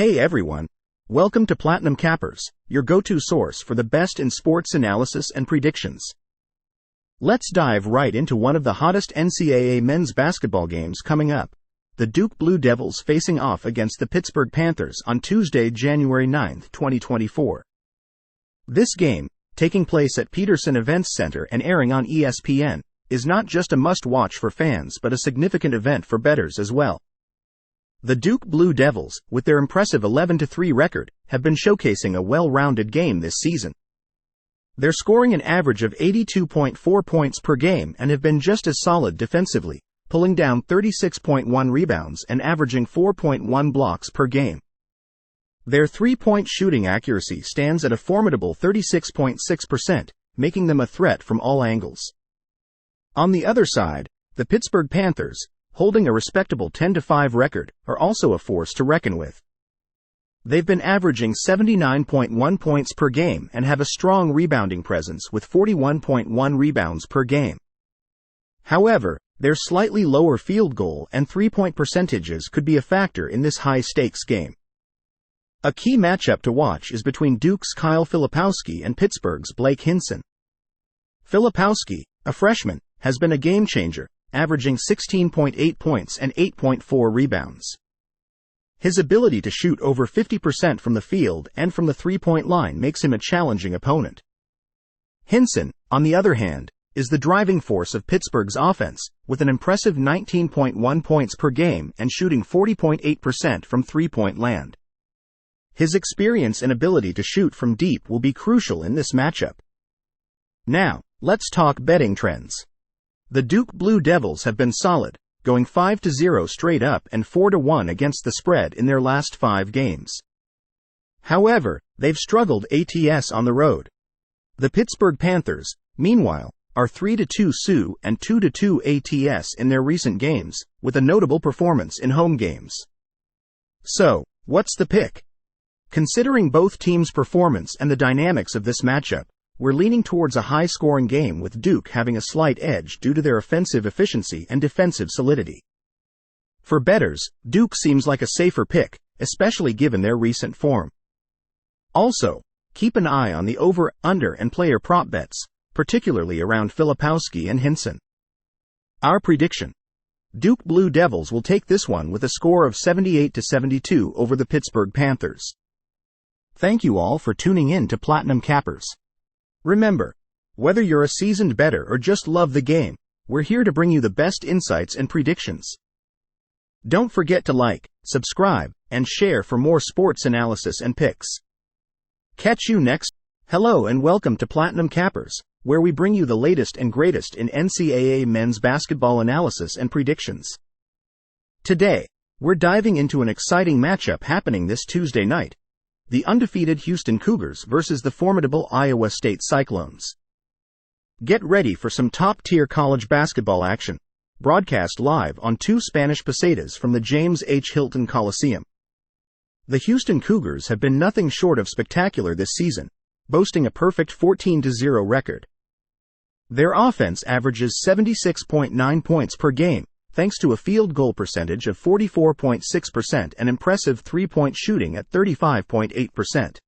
Hey everyone! Welcome to Platinum Cappers, your go-to source for the best in sports analysis and predictions. Let's dive right into one of the hottest NCAA men's basketball games coming up. The Duke Blue Devils facing off against the Pittsburgh Panthers on Tuesday, January 9, 2024. This game, taking place at Peterson Events Center and airing on ESPN, is not just a must-watch for fans but a significant event for bettors as well. The Duke Blue Devils, with their impressive 11-3 record, have been showcasing a well-rounded game this season. They're scoring an average of 82.4 points per game and have been just as solid defensively, pulling down 36.1 rebounds and averaging 4.1 blocks per game. Their three-point shooting accuracy stands at a formidable 36.6%, making them a threat from all angles. On the other side, the Pittsburgh Panthers, holding a respectable 10-5 record, are also a force to reckon with. They've been averaging 79.1 points per game and have a strong rebounding presence with 41.1 rebounds per game. However, their slightly lower field goal and three-point percentages could be a factor in this high-stakes game. A key matchup to watch is between Duke's Kyle Filipowski and Pittsburgh's Blake Hinson. Filipowski, a freshman, has been a game-changer, averaging 16.8 points and 8.4 rebounds. His ability to shoot over 50% from the field and from the three-point line makes him a challenging opponent. Hinson, on the other hand, is the driving force of Pittsburgh's offense, with an impressive 19.1 points per game and shooting 40.8% from three-point land. His experience and ability to shoot from deep will be crucial in this matchup. Now, let's talk betting trends. The Duke Blue Devils have been solid, going 5-0 straight up and 4-1 against the spread in their last 5 games. However, they've struggled ATS on the road. The Pittsburgh Panthers, meanwhile, are 3-2 SU and 2-2 ATS in their recent games, with a notable performance in home games. So, what's the pick? Considering both teams' performance and the dynamics of this matchup, we're leaning towards a high-scoring game with Duke having a slight edge due to their offensive efficiency and defensive solidity. For bettors, Duke seems like a safer pick, especially given their recent form. Also, keep an eye on the over, under, and player prop bets, particularly around Filipowski and Hinson. Our prediction: Duke Blue Devils will take this one with a score of 78-72 over the Pittsburgh Panthers. Thank you all for tuning in to Platinum Cappers. Remember, whether you're a seasoned bettor or just love the game, we're here to bring you the best insights and predictions. Don't forget to like, subscribe, and share for more sports analysis and picks. Catch you next. Hello and welcome to Platinum Cappers, where we bring you the latest and greatest in NCAA men's basketball analysis and predictions. Today, we're diving into an exciting matchup happening this Tuesday night: the undefeated Houston Cougars versus the formidable Iowa State Cyclones. Get ready for some top-tier college basketball action, broadcast live on 2 Spanish pesetas from the James H. Hilton Coliseum. The Houston Cougars have been nothing short of spectacular this season, boasting a perfect 14-0 record. Their offense averages 76.9 points per game, thanks to a field goal percentage of 44.6% and impressive three-point shooting at 35.8%.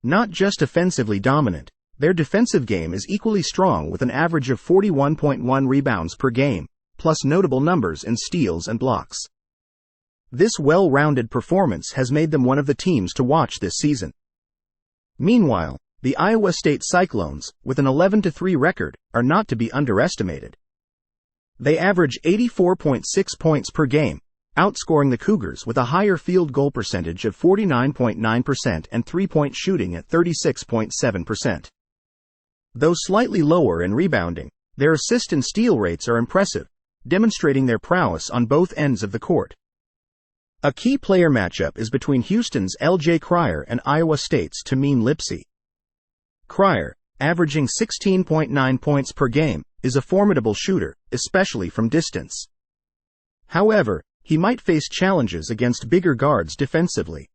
Not just offensively dominant, their defensive game is equally strong with an average of 41.1 rebounds per game, plus notable numbers in steals and blocks. This well-rounded performance has made them one of the teams to watch this season. Meanwhile, the Iowa State Cyclones, with an 11-3 record, are not to be underestimated. They average 84.6 points per game, outscoring the Cougars with a higher field goal percentage of 49.9% and three-point shooting at 36.7%. Though slightly lower in rebounding, their assist and steal rates are impressive, demonstrating their prowess on both ends of the court. A key player matchup is between Houston's L.J. Cryer and Iowa State's Tamim Lipsey. Cryer, averaging 16.9 points per game, is a formidable shooter, especially from distance. However, he might face challenges against bigger guards defensively.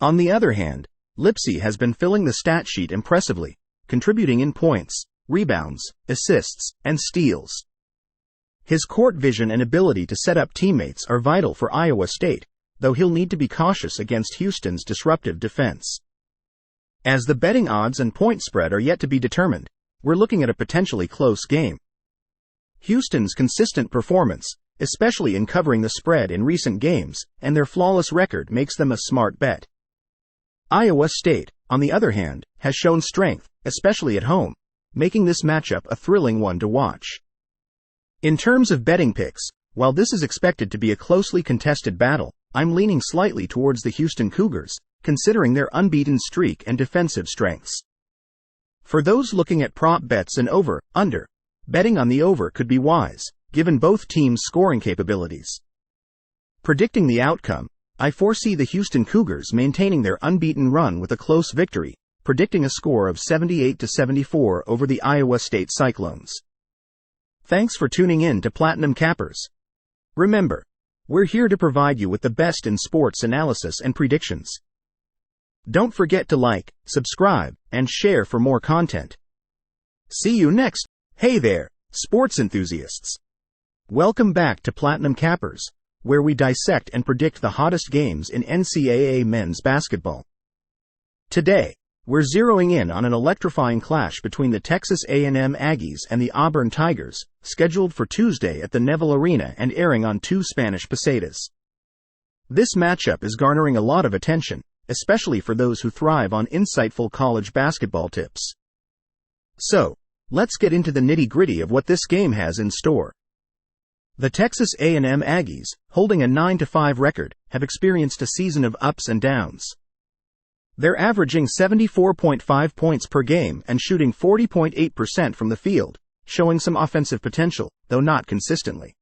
On the other hand, Lipsey has been filling the stat sheet impressively, contributing in points, rebounds, assists, and steals. His court vision and ability to set up teammates are vital for Iowa State, though he'll need to be cautious against Houston's disruptive defense. As the betting odds and point spread are yet to be determined, we're looking at a potentially close game. Houston's consistent performance, especially in covering the spread in recent games, and their flawless record makes them a smart bet. Iowa State, on the other hand, has shown strength, especially at home, making this matchup a thrilling one to watch. In terms of betting picks, while this is expected to be a closely contested battle, I'm leaning slightly towards the Houston Cougars, considering their unbeaten streak and defensive strengths. For those looking at prop bets and over/under, betting on the over could be wise, given both teams' scoring capabilities. Predicting the outcome, I foresee the Houston Cougars maintaining their unbeaten run with a close victory, predicting a score of 78-74 over the Iowa State Cyclones. Thanks for tuning in to Platinum Cappers. Remember, we're here to provide you with the best in sports analysis and predictions. Don't forget to like, subscribe, and share for more content. See you next. Hey there, sports enthusiasts. Welcome back to Platinum Cappers, where we dissect and predict the hottest games in NCAA men's basketball. Today, we're zeroing in on an electrifying clash between the Texas A&M Aggies and the Auburn Tigers, scheduled for Tuesday at the Neville Arena and airing on 2 Spanish pesetas. This matchup is garnering a lot of attention, especially for those who thrive on insightful college basketball tips. So, let's get into the nitty-gritty of what this game has in store. The Texas A&M Aggies, holding a 9-5 record, have experienced a season of ups and downs. They're averaging 74.5 points per game and shooting 40.8% from the field, showing some offensive potential, though not consistently.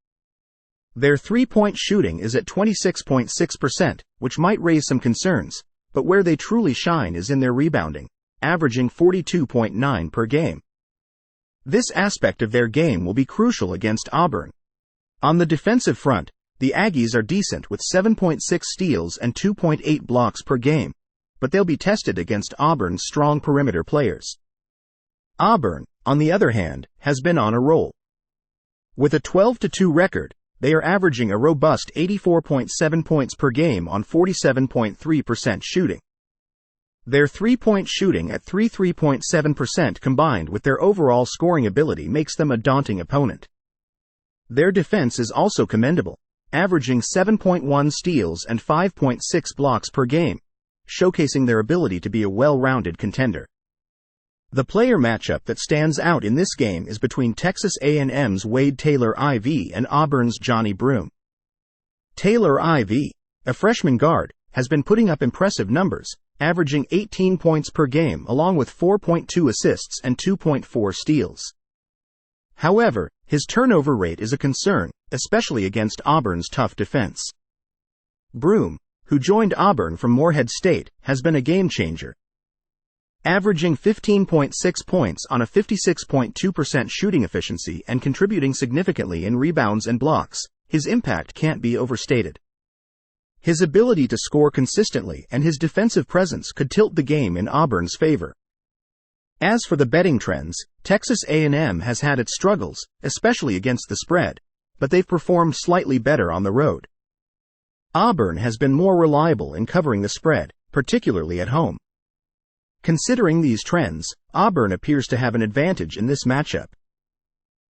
Their three-point shooting is at 26.6%, which might raise some concerns, but where they truly shine is in their rebounding, averaging 42.9 per game. This aspect of their game will be crucial against Auburn. On the defensive front, the Aggies are decent with 7.6 steals and 2.8 blocks per game, but they'll be tested against Auburn's strong perimeter players. Auburn, on the other hand, has been on a roll. With a 12-2 record, they are averaging a robust 84.7 points per game on 47.3% shooting. Their three-point shooting at 33.7% combined with their overall scoring ability makes them a daunting opponent. Their defense is also commendable, averaging 7.1 steals and 5.6 blocks per game, showcasing their ability to be a well-rounded contender. The player matchup that stands out in this game is between Texas A&M's Wade Taylor IV and Auburn's Johnny Broome. Taylor IV, a freshman guard, has been putting up impressive numbers, averaging 18 points per game along with 4.2 assists and 2.4 steals. However, his turnover rate is a concern, especially against Auburn's tough defense. Broome, who joined Auburn from Morehead State, has been a game-changer. Averaging 15.6 points on a 56.2% shooting efficiency and contributing significantly in rebounds and blocks, his impact can't be overstated. His ability to score consistently and his defensive presence could tilt the game in Auburn's favor. As for the betting trends, Texas A&M has had its struggles, especially against the spread, but they've performed slightly better on the road. Auburn has been more reliable in covering the spread, particularly at home. Considering these trends, Auburn appears to have an advantage in this matchup.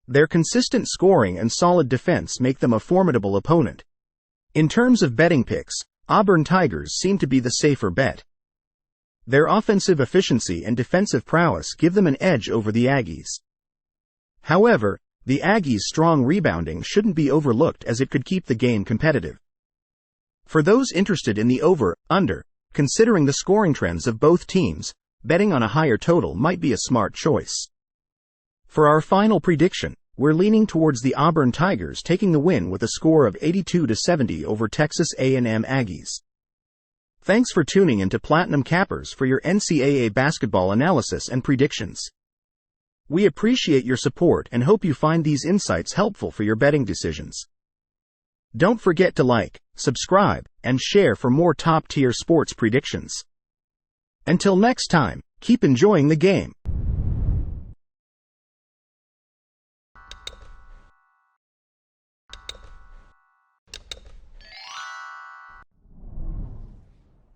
Their consistent scoring and solid defense make them a formidable opponent. In terms of betting picks, Auburn Tigers seem to be the safer bet. Their offensive efficiency and defensive prowess give them an edge over the Aggies. However, the Aggies' strong rebounding shouldn't be overlooked as it could keep the game competitive. For those interested in the over/under, considering the scoring trends of both teams, betting on a higher total might be a smart choice. For our final prediction, we're leaning towards the Auburn Tigers taking the win with a score of 82-70 over Texas A&M Aggies. Thanks for tuning into Platinum Cappers for your NCAA basketball analysis and predictions. We appreciate your support and hope you find these insights helpful for your betting decisions. Don't forget to like, subscribe, and share for more top-tier sports predictions. Until next time, keep enjoying the game.